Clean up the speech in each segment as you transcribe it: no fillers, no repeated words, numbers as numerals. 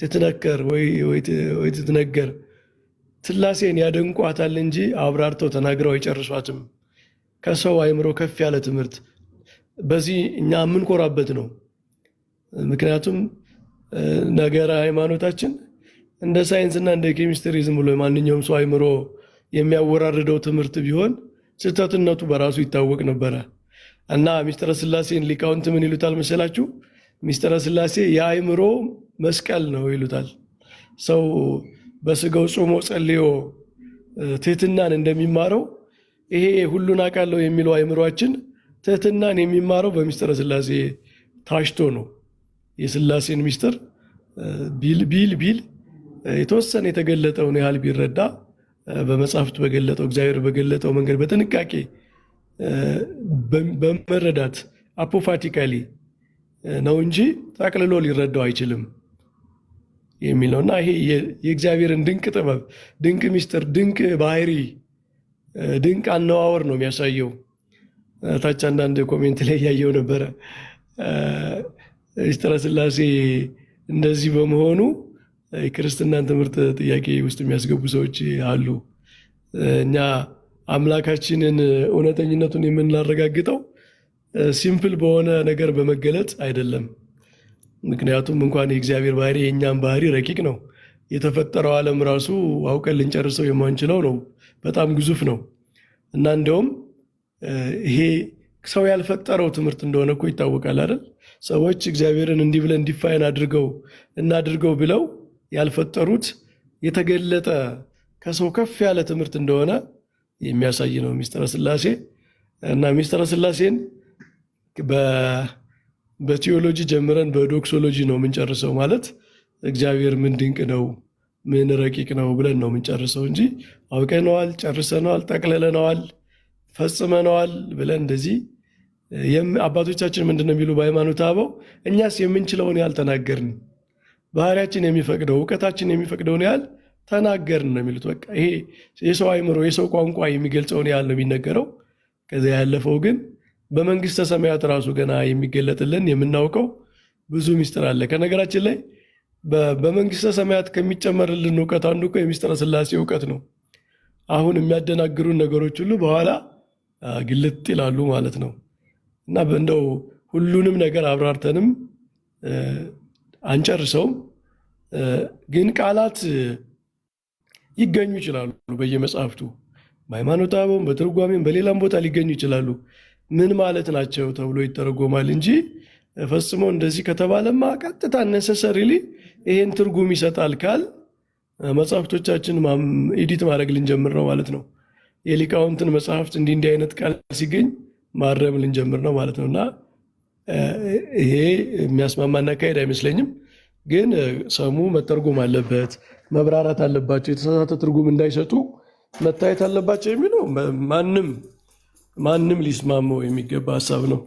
ትትነከር ወይ ትትነገር ሥላሴን ያደንቋታል እንጂ አብራርተው ተናግረው አይጨርሷትም። ከሰው አይምሮ ከፍ ያለ ትምህርት በዚህ እኛ የምንኮራበት ነው። ምክንያቱም ነገረ ሃይማኖታችን እንደ ሳይንስና እንደ ኬሚስትሪ ዝም ብሎ ማንኛውም ሰው አይምሮ የሚያወራርደው ትምህርት ቢሆን ስህተትነቱ በራሱ ይታወቅ ነበረ እና ሚስጥረ ሥላሴን ሊቃውንት ምን ይሉታል መሰላችሁ? ሚስጥረ ሥላሴ የአይምሮ መስቀል ነው ይሉታል። ሰው በስጋው ጾሞ ጸልዮ ትህትናን እንደሚማረው ይሄ ሁሉን አውቃለሁ የሚለው አይምሯችን ትህትናን የሚማረው በሚስጥረ ሥላሴ ታሽቶ ነው። የሥላሴን ሚስጥር ቢል የተወሰነ የተገለጠውን ያህል ቢረዳ በመጽሐፍት በገለጠው እግዚአብሔር በገለጠው መንገድ በጥንቃቄ በመረዳት አፖፋቲካሊ ነው እንጂ ጠቅልሎ ሊረዳው አይችልም የሚለውና ይሄ የእግዚአብሔርን ድንቅ ጥበብ፣ ድንቅ ሚስጥር፣ ድንቅ ባህሪ፣ ድንቅ አነዋወር ነው የሚያሳየው። ታች አንዳንድ ኮሜንት ላይ ያየው ነበረ ሚስጥረ ሥላሴ እንደዚህ በመሆኑ የክርስትናን ትምህርት ጥያቄ ውስጥ የሚያስገቡ ሰዎች አሉ። እኛ አምላካችንን እውነተኝነቱን የምናረጋግጠው ሲምፕል በሆነ ነገር በመገለጥ አይደለም። ምክንያቱም እንኳን የእግዚአብሔር ባህሪ የእኛም ባህሪ ረቂቅ ነው። የተፈጠረው ዓለም ራሱ አውቀን ልንጨርሰው የማንችለው ነው። በጣም ግዙፍ ነው እና እንዲያውም ይሄ ሰው ያልፈጠረው ትምህርት እንደሆነ እኮ ይታወቃል አይደል? ሰዎች እግዚአብሔርን እንዲህ ብለን እንዲፋይን እናድርገው ብለው ያልፈጠሩት የተገለጠ ከሰው ከፍ ያለ ትምህርት እንደሆነ የሚያሳይ ነው ሚስጥረ ሥላሴ። እና ሚስጥረ ሥላሴን በቲዮሎጂ ጀምረን በዶክሶሎጂ ነው የምንጨርሰው። ማለት እግዚአብሔር ምን ድንቅ ነው፣ ምን ረቂቅ ነው ብለን ነው የምንጨርሰው እንጂ አውቀነዋል፣ ጨርሰነዋል፣ ጠቅለለነዋል፣ ፈጽመነዋል ብለን እንደዚህ አባቶቻችን ምንድን ነው የሚሉ በሃይማኖት አበው እኛስ የምንችለውን ያህል ተናገርን፣ ባህሪያችን የሚፈቅደው እውቀታችን የሚፈቅደውን ያህል ተናገርን ነው የሚሉት። በቃ ይሄ የሰው አይምሮ የሰው ቋንቋ የሚገልጸውን ያህል ነው የሚነገረው። ከዚያ ያለፈው ግን በመንግስተ ሰማያት ራሱ ገና የሚገለጥልን የምናውቀው ብዙ ሚስጥር አለ። ከነገራችን ላይ በመንግስተ ሰማያት ከሚጨመርልን እውቀት አንዱ እኮ የሚስጥረ ሥላሴ እውቀት ነው። አሁን የሚያደናግሩን ነገሮች ሁሉ በኋላ ግልጥ ይላሉ ማለት ነው እና እንደው ሁሉንም ነገር አብራርተንም አንጨርሰውም። ግን ቃላት ይገኙ ይችላሉ በየመጽሐፍቱ በሃይማኖተ አበውም በትርጓሜም በሌላም ቦታ ሊገኙ ይችላሉ። ምን ማለት ናቸው ተብሎ ይተረጎማል እንጂ ፈጽሞ እንደዚህ ከተባለማ ቀጥታ ነሰሰሪሊ ይሄን ትርጉም ይሰጣል ካል መጽሐፍቶቻችን ኤዲት ማድረግ ልንጀምር ነው ማለት ነው። የሊቃውንትን መጽሐፍት እንዲህ አይነት ቃል ሲገኝ ማረም ልንጀምር ነው ማለት ነው እና ይሄ የሚያስማማና አካሄድ አይመስለኝም። ግን ሰሙ መተርጎም አለበት፣ መብራራት አለባቸው፣ የተሳሳተ ትርጉም እንዳይሰጡ መታየት አለባቸው የሚለው ማንም ሊስማመው የሚገባ ሀሳብ ነው።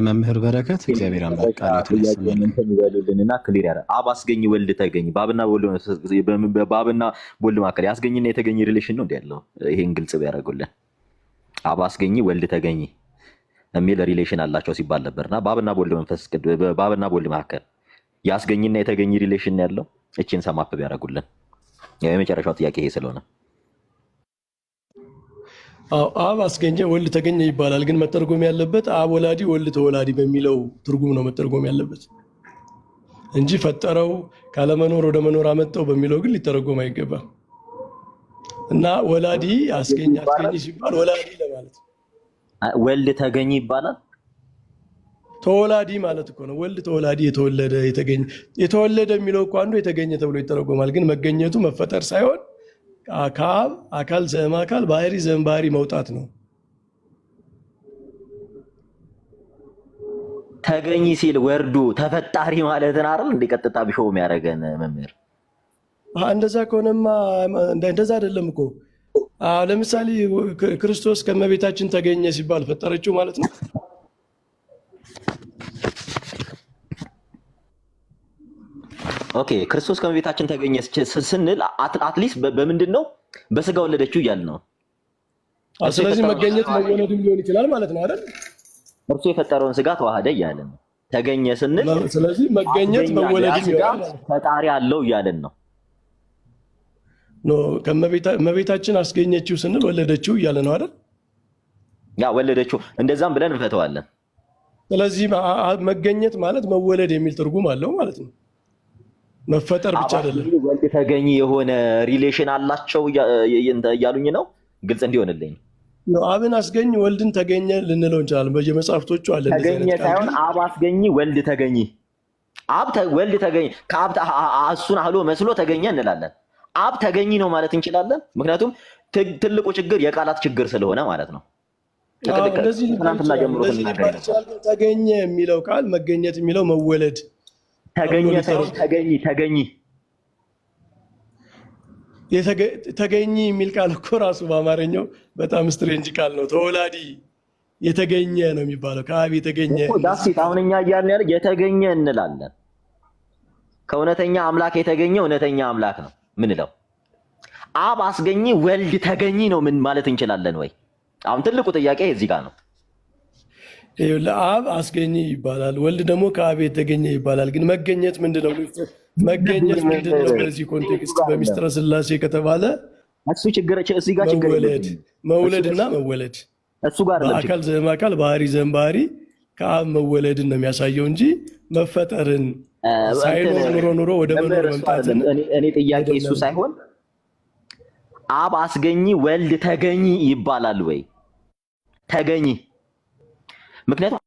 መምህር በረከት እግዚአብሔር አምላክ ቃላቱን ይበሉልንና ክሊር ያረ አብ አስገኝ ወልድ ተገኝ በአብና በወልድ መካከል ያስገኝና የተገኘ ሪሌሽን ነው እንዴ ያለው? ይሄን ግልጽ ቢያደርጉልን። አብ አስገኝ ወልድ ተገኝ የሚል ሪሌሽን አላቸው ሲባል ነበርና በአብና በወልድ መንፈስ ቅዱስ በአብና በወልድ መካከል ያስገኝና የተገኘ ሪሌሽን ነው ያለው። እቺን ሰማፕ ቢያደርጉልን። የመጨረሻው ጥያቄ ይሄ ስለሆነ አብ አስገኘ ወልድ ተገኘ ይባላል። ግን መተርጎም ያለበት አብ ወላዲ ወልድ ተወላዲ በሚለው ትርጉም ነው መተርጎም ያለበት እንጂ ፈጠረው ካለመኖር ወደ መኖር አመጣው በሚለው ግን ሊተረጎም አይገባም። እና ወላዲ አስገኝ ሲባል ወላዲ ለማለት ወልድ ተገኘ ይባላል። ተወላዲ ማለት እኮ ነው። ወልድ ተወላዲ የተወለደ የተገኘ የተወለደ የሚለው እኮ አንዱ የተገኘ ተብሎ ይተረጎማል። ግን መገኘቱ መፈጠር ሳይሆን ከአብ አካል ዘእም አካል ባህሪ ዘእም ባህሪ መውጣት ነው። ተገኝ ሲል ወርዱ ተፈጣሪ ማለትን አይደል? እንዲቀጥታ ቢሾው የሚያደርገን መምህር እንደዛ ከሆነማ እንደዛ አይደለም እኮ። ለምሳሌ ክርስቶስ ከመቤታችን ተገኘ ሲባል ፈጠረችው ማለት ነው። ኦኬ ክርስቶስ ከመቤታችን ተገኘ ስንል አትሊስት በምንድን ነው? በስጋ ወለደችው እያልን ነው። ስለዚህ መገኘት መወለድም ሊሆን ይችላል ማለት ነው አይደል? እርሱ የፈጠረውን ስጋ ተዋህደ እያልን ነው። ተገኘ ስንል ስለዚህ መገኘት መወለድን ይሆናል። ፈጣሪ አለው እያለን ነው። እመቤታችን አስገኘችው ስንል ወለደችው እያለ ነው አይደል? ያ ወለደችው እንደዛም ብለን እንፈተዋለን። ስለዚህ መገኘት ማለት መወለድ የሚል ትርጉም አለው ማለት ነው። መፈጠር ብቻ አይደለም። ወልድ ተገኘ የሆነ ሪሌሽን አላቸው እያሉኝ ነው። ግልጽ እንዲሆንልኝ አብን አስገኝ ወልድን ተገኘ ልንለው እንችላለን። በየመጽሐፍቶቹ አለ። ተገኘ ሳይሆን አብ አስገኝ ወልድ ተገኘ፣ ወልድ ተገኘ ከአብ እሱን አህሎ መስሎ ተገኘ እንላለን። አብ ተገኝ ነው ማለት እንችላለን። ምክንያቱም ትልቁ ችግር የቃላት ችግር ስለሆነ ማለት ነው። ትናንትና ጀምሮ ተገኘ የሚለው ቃል መገኘት የሚለው መወለድ ተገኘ ሳይሆን ተገኝ ተገኝ የሚል ቃል እኮ ራሱ በአማርኛው በጣም ስትሬንጅ ቃል ነው። ተወላዲ የተገኘ ነው የሚባለው፣ ከአብ የተገኘ ዳሲት። አሁን እኛ እያልን ያለ የተገኘ እንላለን። ከእውነተኛ አምላክ የተገኘ እውነተኛ አምላክ ነው ምንለው። አብ አስገኝ ወልድ ተገኝ ነው ምን ማለት እንችላለን ወይ? አሁን ትልቁ ጥያቄ እዚህ ጋር ነው። ለአብ አስገኝ ይባላል፣ ወልድ ደግሞ ከአብ የተገኘ ይባላል። ግን መገኘት ምንድነው? መገኘት ምንድነው? በዚህ ኮንቴክስት በሚስጥረ ስላሴ ከተባለ እሱ ችግር እዚህ ጋር ችግር መውለድና መወለድ እሱ ጋር አካል ዘእምአካል ባህሪ ዘእምባህሪ ከአብ መወለድን ነው የሚያሳየው እንጂ መፈጠርን ሳይኖር ኑሮ ወደ መኖር መምጣትን። እኔ ጥያቄ እሱ ሳይሆን አብ አስገኝ ወልድ ተገኝ ይባላል ወይ? ተገኝ ምክንያቱም